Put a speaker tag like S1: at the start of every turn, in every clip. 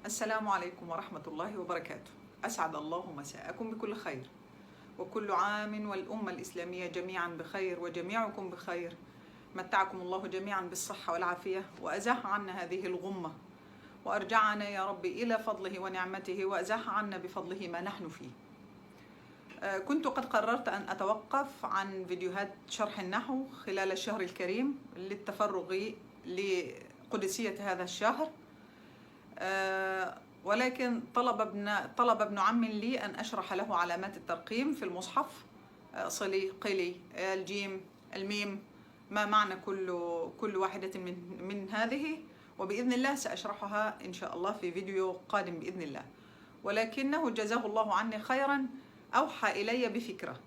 S1: السلام عليكم ورحمة الله وبركاته. أسعد الله مساءكم بكل خير، وكل عام والأمة الإسلامية جميعا بخير وجميعكم بخير. متعكم الله جميعا بالصحة والعافية، وأزاح عنا هذه الغمة، وأرجعنا يا رب إلى فضله ونعمته، وأزاح عنا بفضله ما نحن فيه. كنت قد قررت أن أتوقف عن فيديوهات شرح النحو خلال الشهر الكريم للتفرغ لقدسية هذا الشهر، ولكن طلب ابن عم لي أن أشرح له علامات الترقيم في المصحف، صلي قلي الجيم الميم، ما معنى كل واحدة من هذه، وبإذن الله سأشرحها إن شاء الله في فيديو قادم بإذن الله. ولكنه جزاه الله عني خيرا أوحى إلي بفكرة.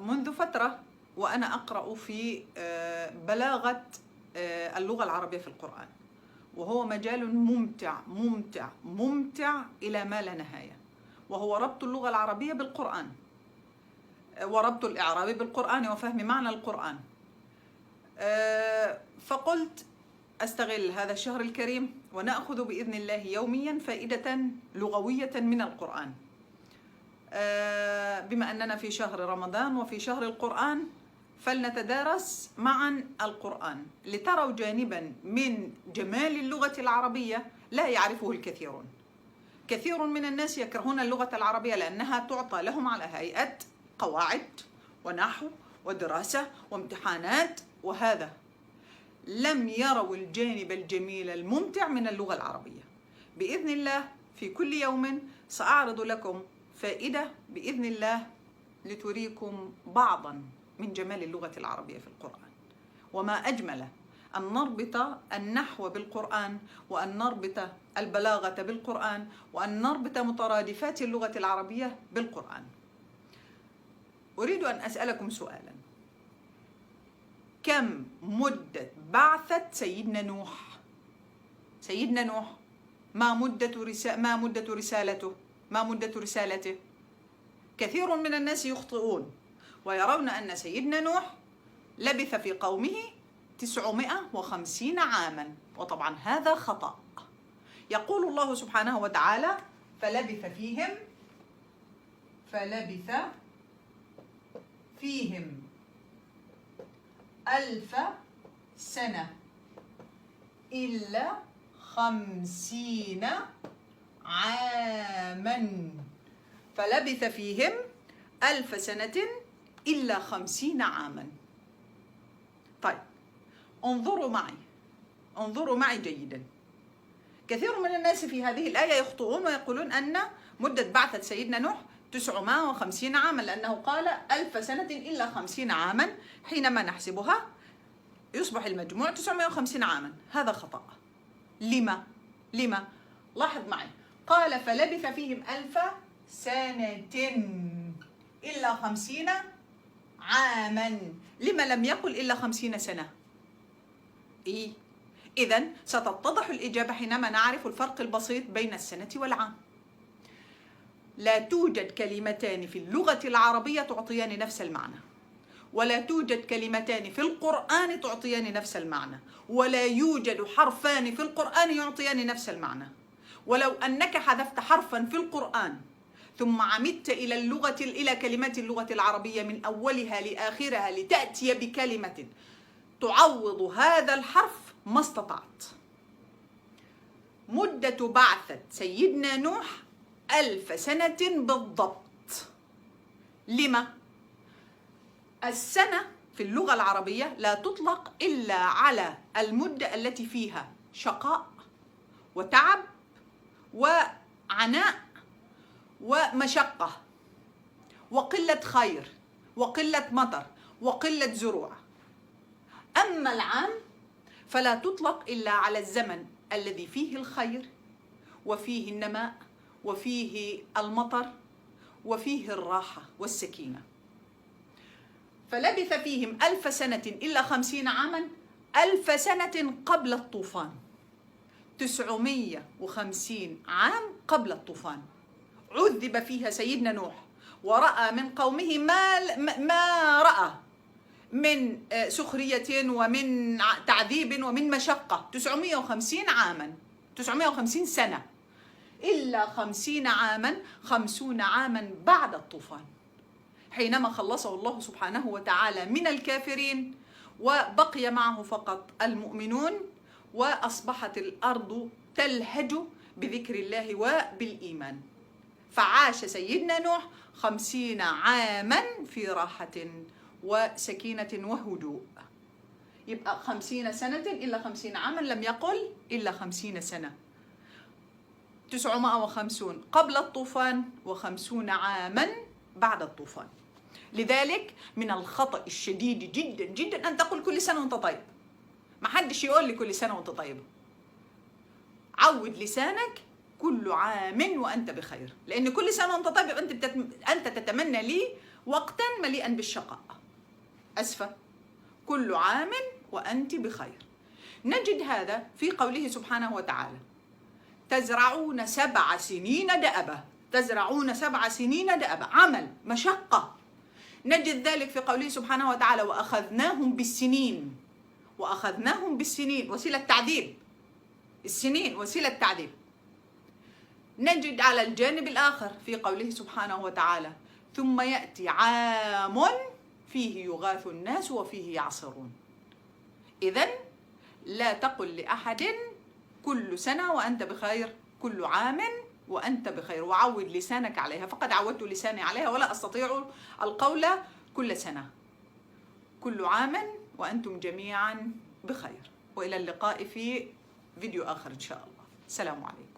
S1: منذ فترة وأنا أقرأ في بلاغة اللغة العربية في القرآن، وهو مجال ممتع ممتع ممتع إلى ما لا نهاية، وهو ربط اللغة العربية بالقرآن، وربط الإعراب بالقرآن، وفهم معنى القرآن. فقلت أستغل هذا الشهر الكريم ونأخذ بإذن الله يوميا فائدة لغوية من القرآن، بما أننا في شهر رمضان وفي شهر القرآن، فلنتدارس معا القرآن لتروا جانبا من جمال اللغة العربية لا يعرفه الكثيرون. كثير من الناس يكرهون اللغة العربية لأنها تعطى لهم على هيئة قواعد ونحو ودراسة وامتحانات، وهذا لم يروا الجانب الجميل الممتع من اللغة العربية. بإذن الله في كل يوم سأعرض لكم فائدة بإذن الله لتريكم بعضا من جمال اللغة العربية في القرآن. وما أجمل أن نربط النحو بالقرآن، وأن نربط البلاغة بالقرآن، وأن نربط مترادفات اللغة العربية بالقرآن. أريد أن أسألكم سؤالا: كم مدة بعثة سيدنا نوح؟ سيدنا نوح ما مدة رسالته؟ كثير من الناس يخطئون ويرون أن سيدنا نوح لبث في قومه 950 عاما، وطبعا هذا خطأ. يقول الله سبحانه وتعالى: فلبث فيهم 1000 سنة إلا 50 عاما. فلبث فيهم 1000 سنة إلا 50 عاما. طيب، انظروا معي جيدا. كثير من الناس في هذه الآية يخطئون ويقولون أن مدة بعثة سيدنا نوح 950 عاما، لأنه قال 1000 سنة إلا 50 عاما. حينما نحسبها يصبح المجموع 950 عاما. هذا خطأ. لما؟ لاحظ معي، قال فلبث فيهم 1000 سنة إلا 50 عاما. لما لم يقل إلا 50 سنة؟ إذن ستتضح الإجابة حينما نعرف الفرق البسيط بين السنة والعام. لا توجد كلمتان في اللغة العربية تعطيان نفس المعنى، ولا توجد كلمتان في القرآن تعطيان نفس المعنى، ولا يوجد حرفان في القرآن يعطيان نفس المعنى. ولو أنك حذفت حرفا في القرآن ثم عمدت إلى كلمات اللغة العربية من أولها لآخرها لتأتي بكلمة تعوض هذا الحرف ما استطعت. مدة بعثة سيدنا نوح 1000 سنة بالضبط. لما؟ السنة في اللغة العربية لا تطلق إلا على المدة التي فيها شقاء وتعب وعناء ومشقة وقلة خير وقلة مطر وقلة زروع. أما العام فلا تطلق إلا على الزمن الذي فيه الخير وفيه النماء وفيه المطر وفيه الراحة والسكينة. فلبث فيهم 1000 سنة إلا 50 عاما، 1000 سنة قبل الطوفان، 950 عام قبل الطوفان عذب فيها سيدنا نوح، ورأى من قومه ما رأى من سخرية ومن تعذيب ومن مشقة 950 عاما. 950 سنة، إلا 50 عاما، 50 عاما بعد الطوفان، حينما خلصه الله سبحانه وتعالى من الكافرين وبقي معه فقط المؤمنون، وأصبحت الأرض تلهج بذكر الله وبالإيمان. فعاش سيدنا نوح 50 عاما في راحة وسكينة وهدوء. يبقى 50 سنة إلا 50 عاما، لم يقل إلا 50 سنة. 950 قبل الطوفان و50 عاما بعد الطوفان. لذلك من الخطأ الشديد جدا جدا أن تقول كل سنة وأنت طيب. ما حدش يقول لي كل سنة وأنت طيب. عود لسانك كل عام وأنت بخير، لأن كل سنة وأنت طيب أنت تتمنى لي وقتا مليئا بالشقاء. أسفة، كل عام وأنت بخير. نجد هذا في قوله سبحانه وتعالى: تزرعون 7 سنين دأبا. تزرعون 7 سنين دأبا، عمل، مشقة. نجد ذلك في قوله سبحانه وتعالى: وأخذناهم بالسنين. وأخذناهم بالسنين وسيلة تعذيب، السنين وسيلة تعذيب. نجد على الجانب الآخر في قوله سبحانه وتعالى: ثم يأتي عام فيه يغاث الناس وفيه يعصرون. إذن لا تقل لأحد كل سنة وأنت بخير، كل عام وأنت بخير، وعود لسانك عليها. فقد عودت لساني عليها ولا أستطيع القول كل سنة. كل عام وأنتم جميعا بخير، وإلى اللقاء في فيديو آخر إن شاء الله. السلام عليكم.